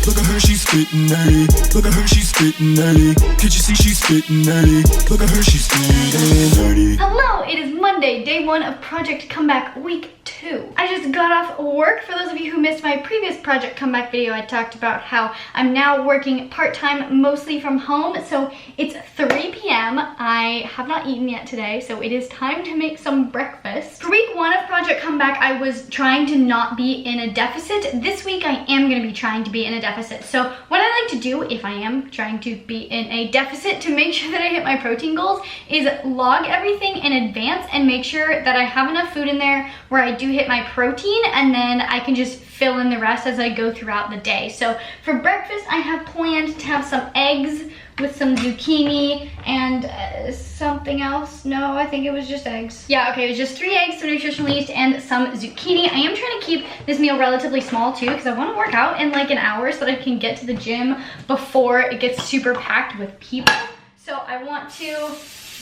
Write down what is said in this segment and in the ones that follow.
Look at her, she's spittin' nerdy. Look at her, she's spittin' nerdy. Can't you see she's spittin' nerdy? Look at her, she's spittin' nerdy. Hello, it is Monday, day 1 of Project Comeback Week 2. I just got off work. For those of you who missed my previous Project Comeback video, I talked about how I'm now working part-time, mostly from home. So it's 3 p.m. I have not eaten yet today, so it is time to make some breakfast. For week 1 of Project Comeback, I was trying to not be in a deficit. This week, I am going to be trying to be in a deficit. So what I like to do, if I am trying to be in a deficit to make sure that I hit my protein goals, is log everything in advance and make sure that I have enough food in there where I do hit my protein, and then I can just fill in the rest as I go throughout the day. So for breakfast, I have planned to have some eggs with some zucchini and something else. No, I think it was just eggs. Yeah, okay, it was just 3 eggs, 3 nutritional yeast, and some zucchini. I am trying to keep this meal relatively small too, because I want to work out in like an hour so that I can get to the gym before it gets super packed with people. So I want to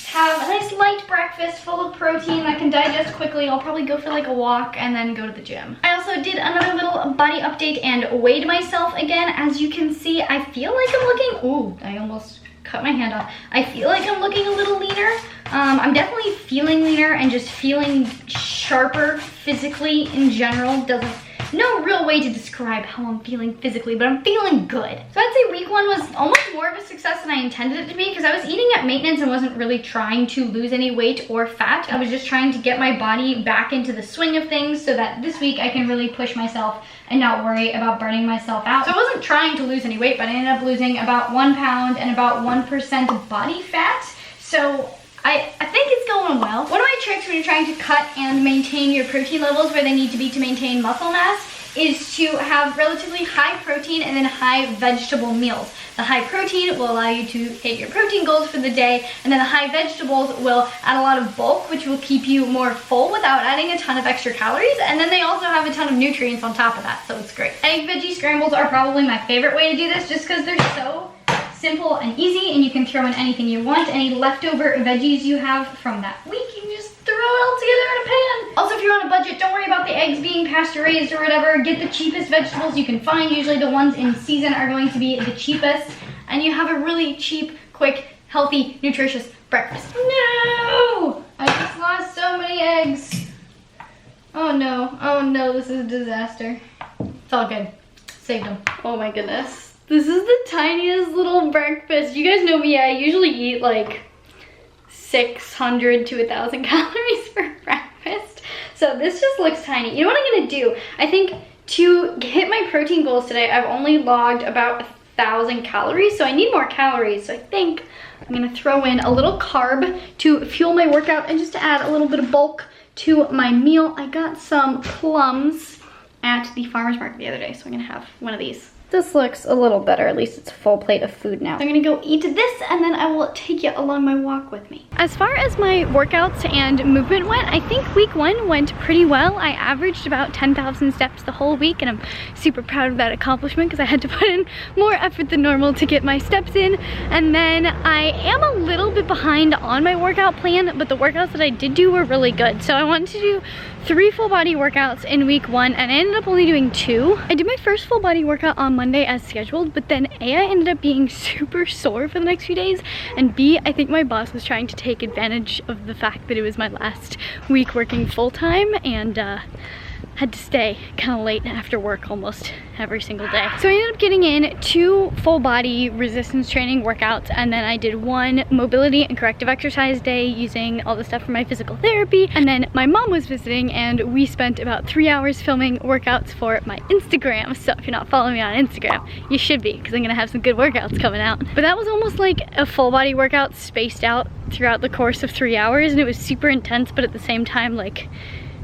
have a nice light breakfast full of protein that can digest quickly. I'll probably go for like a walk and then go to the gym. I also did another little body update and weighed myself again. As you can see, I feel like I'm looking, ooh, I almost cut my hand off. I feel like I'm looking a little leaner. I'm definitely feeling leaner and just feeling sharper physically in general. No real way to describe how I'm feeling physically, but I'm feeling good. So I'd say week 1 was almost more of a success than I intended it to be, because I was eating at maintenance and wasn't really trying to lose any weight or fat. I was just trying to get my body back into the swing of things so that this week I can really push myself and not worry about burning myself out. So I wasn't trying to lose any weight, but I ended up losing about 1 pound and about 1% body fat. So I think it's going well. One of my tricks when you're trying to cut and maintain your protein levels where they need to be to maintain muscle mass is to have relatively high protein and then high vegetable meals. The high protein will allow you to hit your protein goals for the day, and then the high vegetables will add a lot of bulk, which will keep you more full without adding a ton of extra calories, and then they also have a ton of nutrients on top of that, so it's great. Egg veggie scrambles are probably my favorite way to do this, just because they're so simple and easy, and you can throw in anything you want. Any leftover veggies you have from that week, you can just throw it all together in a pan. Also, if you're on a budget, don't worry about the eggs being pasture raised or whatever. Get the cheapest vegetables you can find. Usually the ones in season are going to be the cheapest, and you have a really cheap, quick, healthy, nutritious breakfast. No! I just lost so many eggs. Oh no, this is a disaster. It's all good. Saved them. Oh my goodness. This is the tiniest little breakfast. You guys know me, I usually eat like 600 to 1,000 calories for breakfast. So this just looks tiny. You know what I'm gonna do? I think to hit my protein goals today, I've only logged about 1,000 calories, so I need more calories. So I think I'm gonna throw in a little carb to fuel my workout and just to add a little bit of bulk to my meal. I got some plums at the farmer's market the other day, so I'm gonna have one of these. This looks a little better, at least it's a full plate of food now. So I'm gonna go eat this and then I will take you along my walk with me. As far as my workouts and movement went, I think week 1 went pretty well. I averaged about 10,000 steps the whole week, and I'm super proud of that accomplishment because I had to put in more effort than normal to get my steps in. And then I am a little bit behind on my workout plan, but the workouts that I did do were really good. So I wanted to do 3 full body workouts in week 1, and I ended up only doing 2. I did my first full body workout on Monday as scheduled, but then A, I ended up being super sore for the next few days, and B, I think my boss was trying to take advantage of the fact that it was my last week working full-time, and had to stay kind of late after work almost every single day. So I ended up getting in 2 full body resistance training workouts, and then I did 1 mobility and corrective exercise day using all the stuff from my physical therapy. And then my mom was visiting and we spent about 3 hours filming workouts for my Instagram. So if you're not following me on Instagram, you should be, because I'm gonna have some good workouts coming out. But that was almost like a full body workout spaced out throughout the course of 3 hours, and it was super intense, but at the same time like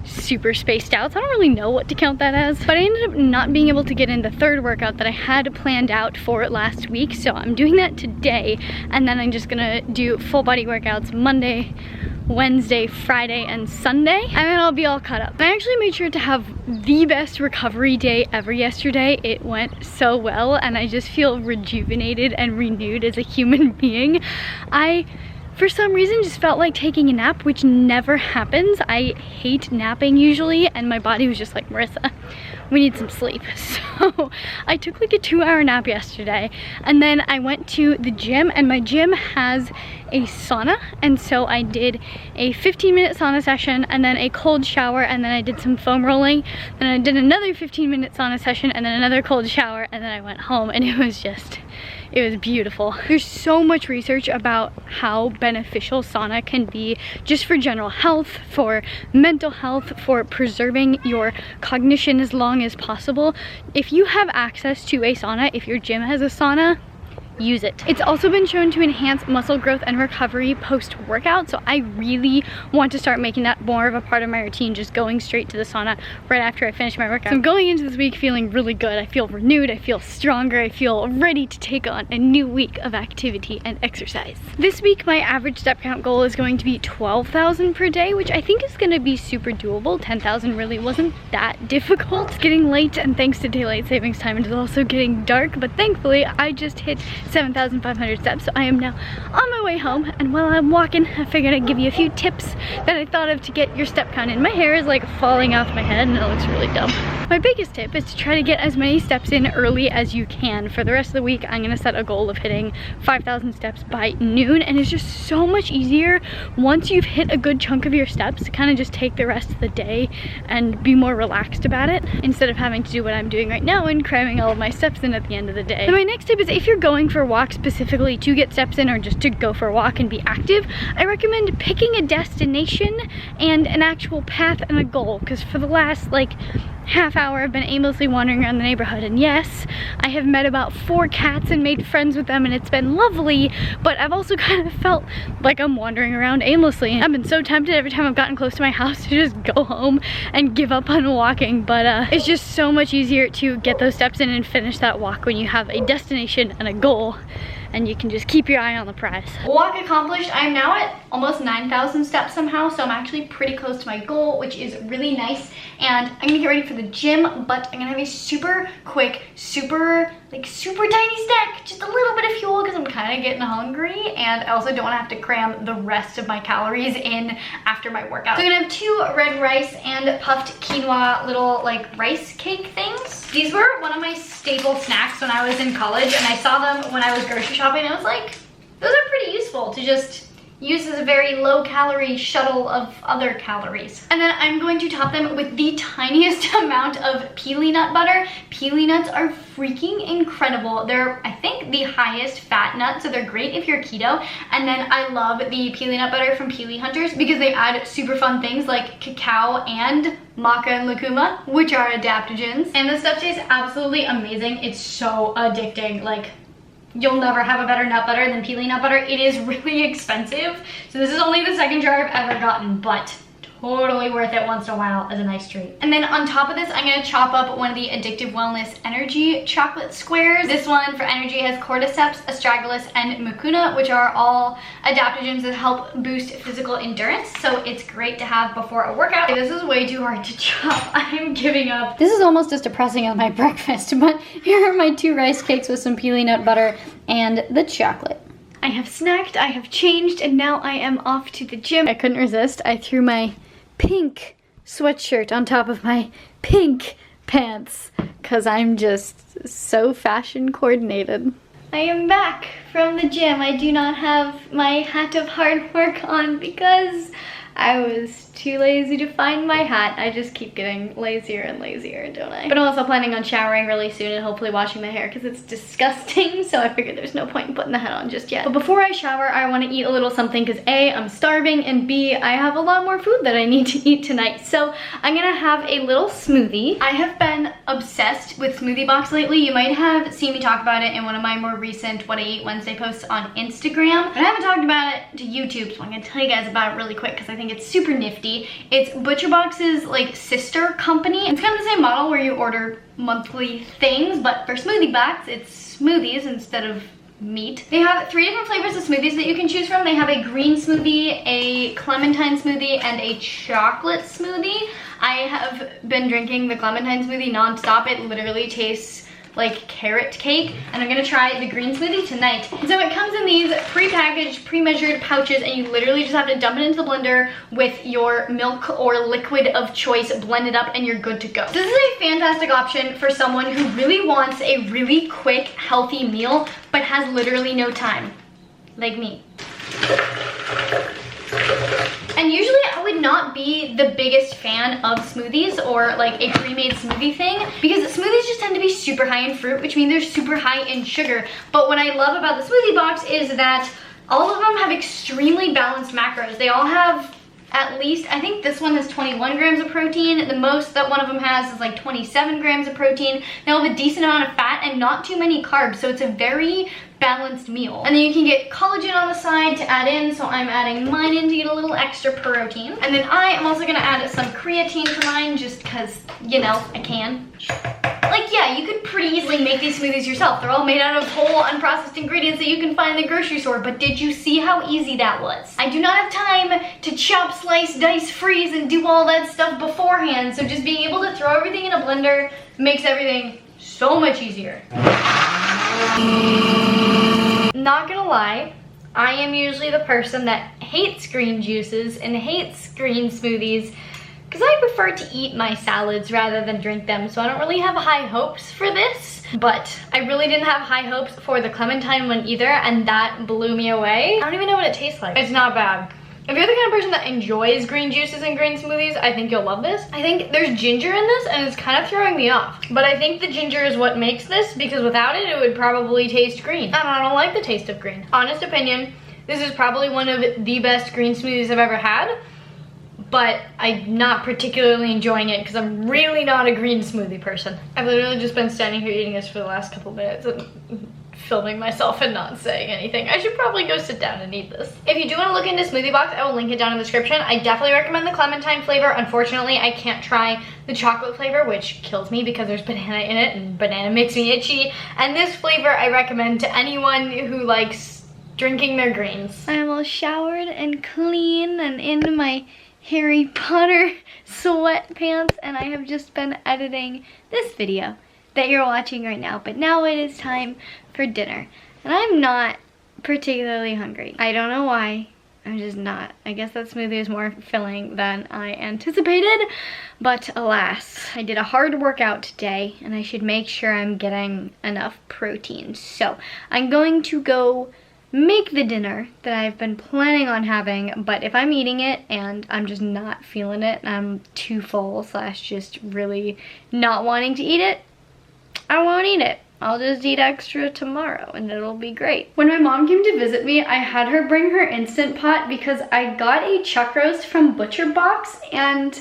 super spaced out, so I don't really know what to count that as. But I ended up not being able to get in the 3rd workout that I had planned out for last week, so I'm doing that today, and then I'm just gonna do full body workouts Monday, Wednesday, Friday, and Sunday, and then I'll be all caught up. I actually made sure to have the best recovery day ever yesterday. It went so well, and I just feel rejuvenated and renewed as a human being. I for some reason just felt like taking a nap, which never happens. I hate napping usually, and my body was just like, Marissa, we need some sleep. So I took like a 2-hour nap yesterday, and then I went to the gym, and my gym has a sauna, and so I did a 15-minute sauna session and then a cold shower, and then I did some foam rolling, then I did another 15-minute sauna session and then another cold shower, and then I went home, and it was beautiful. There's so much research about how beneficial sauna can be just for general health, for mental health, for preserving your cognition as long as possible. If you have access to a sauna, if your gym has a sauna, use it. It's also been shown to enhance muscle growth and recovery post-workout, so I really want to start making that more of a part of my routine, just going straight to the sauna right after I finish my workout. So I'm going into this week feeling really good. I feel renewed, I feel stronger, I feel ready to take on a new week of activity and exercise. This week my average step count goal is going to be 12,000 per day, which I think is going to be super doable. 10,000 really wasn't that difficult. It's getting late, and thanks to daylight savings time, it is also getting dark, but thankfully I just hit 7,500 steps, so I am now on my way home, and while I'm walking I figured I'd give you a few tips that I thought of to get your step count in. My hair is like falling off my head and it looks really dumb. My biggest tip is to try to get as many steps in early as you can. For the rest of the week I'm gonna set a goal of hitting 5,000 steps by noon, and it's just so much easier once you've hit a good chunk of your steps to kind of just take the rest of the day and be more relaxed about it, instead of having to do what I'm doing right now and cramming all of my steps in at the end of the day. So my next tip is, if you're going for a walk specifically to get steps in or just to go for a walk and be active, I recommend picking a destination and an actual path and a goal, because for the last like half hour I've been aimlessly wandering around the neighborhood, and yes, I have met about 4 cats and made friends with them, and it's been lovely, but I've also kind of felt like I'm wandering around aimlessly. I've been so tempted every time I've gotten close to my house to just go home and give up on walking, but it's just so much easier to get those steps in and finish that walk when you have a destination and a goal, and you can just keep your eye on the prize. Walk accomplished. I'm now at almost 9,000 steps somehow, so I'm actually pretty close to my goal, which is really nice. And I'm gonna get ready for the gym, but I'm gonna have a super quick, super tiny snack, just a little bit of fuel, because I'm kind of getting hungry, and I also don't want to have to cram the rest of my calories in after my workout. So I'm gonna have 2 red rice and puffed quinoa little like rice cake things. These were one of my staple snacks when I was in college, and I saw them when I was grocery shopping, and I was like, those are pretty useful to just use as a very low calorie shuttle of other calories. And then I'm going to top them with the tiniest amount of pili nut butter. Pili nuts are freaking incredible. They're, I think, the highest fat nut, so they're great if you're keto. And then I love the pili nut butter from Pili Hunters because they add super fun things like cacao and maca and lucuma, which are adaptogens. And this stuff tastes absolutely amazing. It's so addicting. Like, you'll never have a better nut butter than Pili nut butter. It is really expensive, so this is only the 2nd jar I've ever gotten, but totally worth it once in a while as a nice treat. And then on top of this, I'm gonna chop up one of the Addictive Wellness Energy chocolate squares. This one for energy has cordyceps, astragalus, and mucuna, which are all adaptogens that help boost physical endurance, so it's great to have before a workout. This is way too hard to chop. I'm giving up. This is almost as depressing as my breakfast, but here are my 2 rice cakes with some pili nut butter and the chocolate. I have snacked, I have changed, and now I am off to the gym. I couldn't resist. I threw my pink sweatshirt on top of my pink pants because I'm just so fashion coordinated. I am back from the gym. I do not have my hat of hard work on because I was too lazy to find my hat. I just keep getting lazier and lazier, don't I? But I'm also planning on showering really soon and hopefully washing my hair because it's disgusting, so I figured there's no point in putting the hat on just yet. But before I shower, I want to eat a little something because A, I'm starving, and B, I have a lot more food that I need to eat tonight. So I'm gonna have a little smoothie. I have been obsessed with Smoothie Box lately. You might have seen me talk about it in one of my more recent What I Eat Wednesday posts on Instagram. But I haven't talked about it to YouTube, so I'm gonna tell you guys about it really quick because I think it's super nifty. It's ButcherBox's like sister company. It's kind of the same model where you order monthly things, but for Smoothie Box, it's smoothies instead of meat. They have 3 different flavors of smoothies that you can choose from. They have a green smoothie, a clementine smoothie, and a chocolate smoothie. I have been drinking the clementine smoothie non-stop. It literally tastes like carrot cake, and I'm gonna try the green smoothie tonight. So it comes in these pre-packaged, pre-measured pouches, and you literally just have to dump it into the blender with your milk or liquid of choice, blend it up, and you're good to go. This is a fantastic option for someone who really wants a really quick, healthy meal, but has literally no time, like me. And usually I would not be the biggest fan of smoothies or like a pre-made smoothie thing, because smoothies just tend to be super high in fruit, which means they're super high in sugar. But what I love about the Smoothie Box is that all of them have extremely balanced macros. They all have at least, I think this one has 21 grams of protein. The most that one of them has is like 27 grams of protein. They all have a decent amount of fat and not too many carbs, so it's a very balanced meal. And then you can get collagen on the side to add in, so I'm adding mine in to get a little extra protein. And then I am also gonna add some creatine to mine just because, you know, I can. Like, yeah, you could pretty easily make these smoothies yourself. They're all made out of whole, unprocessed ingredients that you can find in the grocery store, but did you see how easy that was? I do not have time to chop, slice, dice, freeze, and do all that stuff beforehand, so just being able to throw everything in a blender makes everything so much easier. Not gonna lie, I am usually the person that hates green juices and hates green smoothies because I prefer to eat my salads rather than drink them, so I don't really have high hopes for this. But I really didn't have high hopes for the clementine one either, and that blew me away. I don't even know what it tastes like. It's not bad. If you're the kind of person that enjoys green juices and green smoothies, I think you'll love this. I think there's ginger in this and it's kind of throwing me off. But I think the ginger is what makes this, because without it, it would probably taste green. And I don't like the taste of green. Honest opinion, this is probably one of the best green smoothies I've ever had. But I'm not particularly enjoying it because I'm really not a green smoothie person. I've literally just been standing here eating this for the last couple minutes and filming myself and not saying anything. I should probably go sit down and eat this. If you do want to look into Smoothie Box, I will link it down in the description. I definitely recommend the clementine flavor. Unfortunately, I can't try the chocolate flavor, which kills me because there's banana in it and banana makes me itchy. And this flavor I recommend to anyone who likes drinking their greens. I'm all showered and clean and in my Harry Potter sweatpants, and I have just been editing this video that you're watching right now, but now it is time for dinner, and I'm not particularly hungry. I don't know why, I'm just not. I guess that smoothie is more filling than I anticipated, but alas, I did a hard workout today, and I should make sure I'm getting enough protein. So I'm going to go make the dinner that I've been planning on having, but if I'm eating it and I'm just not feeling it, and I'm too full / just really not wanting to eat it, I won't eat it. I'll just eat extra tomorrow and it'll be great. When my mom came to visit me, I had her bring her Instant Pot because I got a chuck roast from Butcher Box and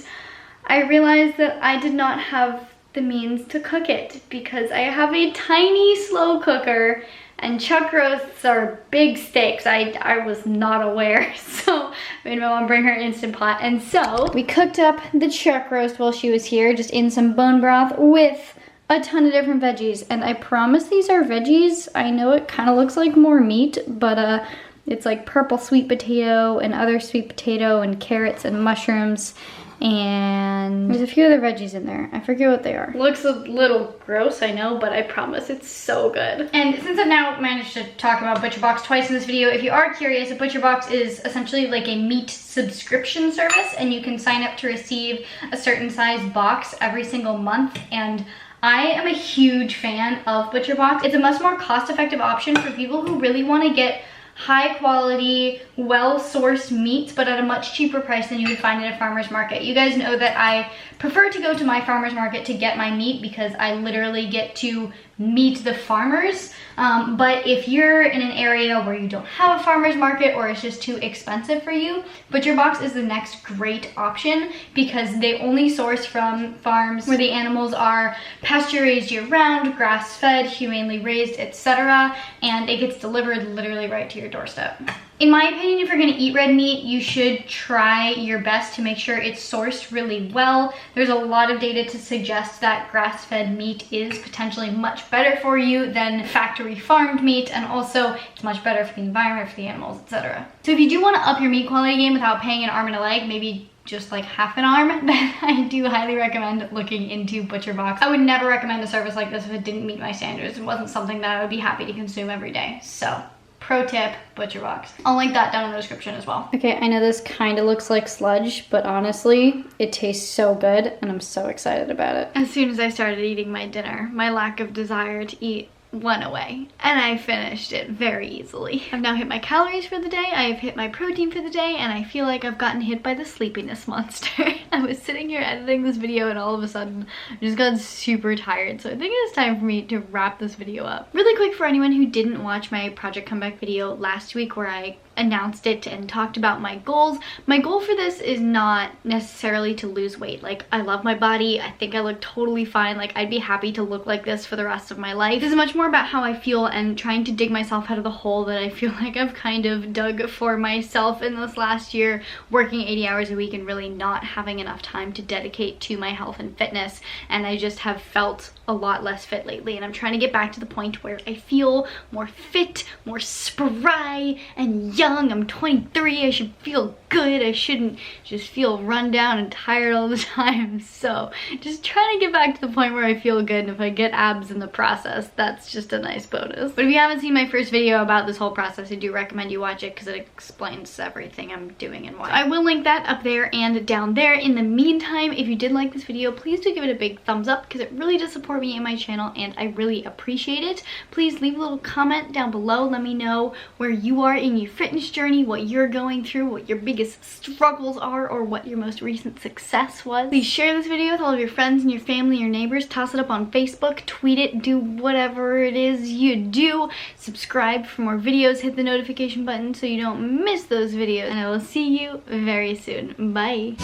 I realized that I did not have the means to cook it because I have a tiny slow cooker and chuck roasts are big steaks. I was not aware, so I made my mom bring her Instant Pot. And so we cooked up the chuck roast while she was here, just in some bone broth with a ton of different veggies. And I promise these are veggies. I know it kind of looks like more meat, but it's like purple sweet potato and other sweet potato and carrots and mushrooms. And there's a few other veggies in there. I forget what they are. Looks a little gross, I know, but I promise it's so good. And since I've now managed to talk about Butcher Box twice in this video, if you are curious, Butcher Box is essentially like a meat subscription service, and you can sign up to receive a certain size box every single month. And I am a huge fan of Butcher Box. It's a much more cost-effective option for people who really want to get high quality, well-sourced meats, but at a much cheaper price than you would find at a farmer's market. You guys know that I prefer to go to my farmer's market to get my meat because I literally get to meet the farmers. But if you're in an area where you don't have a farmer's market or it's just too expensive for you, Butcher Box is the next great option because they only source from farms where the animals are pasture raised year-round, grass-fed, humanely raised, etc. And it gets delivered literally right to your doorstep. In my opinion, if you're gonna eat red meat, you should try your best to make sure it's sourced really well. There's a lot of data to suggest that grass-fed meat is potentially much better for you than factory farmed meat, and also it's much better for the environment, for the animals, etc. So if you do wanna up your meat quality game without paying an arm and a leg, maybe just like half an arm, then I do highly recommend looking into ButcherBox. I would never recommend a service like this if it didn't meet my standards. It wasn't something that I would be happy to consume every day. So pro tip, ButcherBox. I'll link that down in the description as well. Okay, I know this kind of looks like sludge, but honestly, it tastes so good and I'm so excited about it. As soon as I started eating my dinner, my lack of desire to eat went away and I finished it very easily. I've now hit my calories for the day, I've hit my protein for the day, and I feel like I've gotten hit by the sleepiness monster. I was sitting here editing this video and all of a sudden I just got super tired, so I think it is time for me to wrap this video up. Really quick, for anyone who didn't watch my Project Comeback video last week where I announced it and talked about my goals. My goal for this is not necessarily to lose weight. Like, I love my body. I think I look totally fine. Like, I'd be happy to look like this for the rest of my life. This is much more about how I feel and trying to dig myself out of the hole that I feel like I've kind of dug for myself in this last year, working 80 hours a week and really not having enough time to dedicate to my health and fitness. And I just have felt a lot less fit lately, and I'm trying to get back to the point where I feel more fit, more spry and young. I'm 23, I should feel good. I shouldn't just feel run down and tired all the time. So just trying to get back to the point where I feel good, and if I get abs in the process, that's just a nice bonus. But if you haven't seen my first video about this whole process, I do recommend you watch it because it explains everything I'm doing and why. So I will link that up there and down there. In the meantime, if you did like this video, please do give it a big thumbs up because it really does support me and my channel and I really appreciate it. Please leave a little comment down below. Let me know where you are in your fitness journey, what you're going through, what your biggest struggles are, or what your most recent success was. Please share this video with all of your friends and your family, your neighbors. Toss it up on Facebook, tweet it, do whatever it is you do. Subscribe for more videos, hit the notification button so you don't miss those videos, and I will see you very soon. Bye.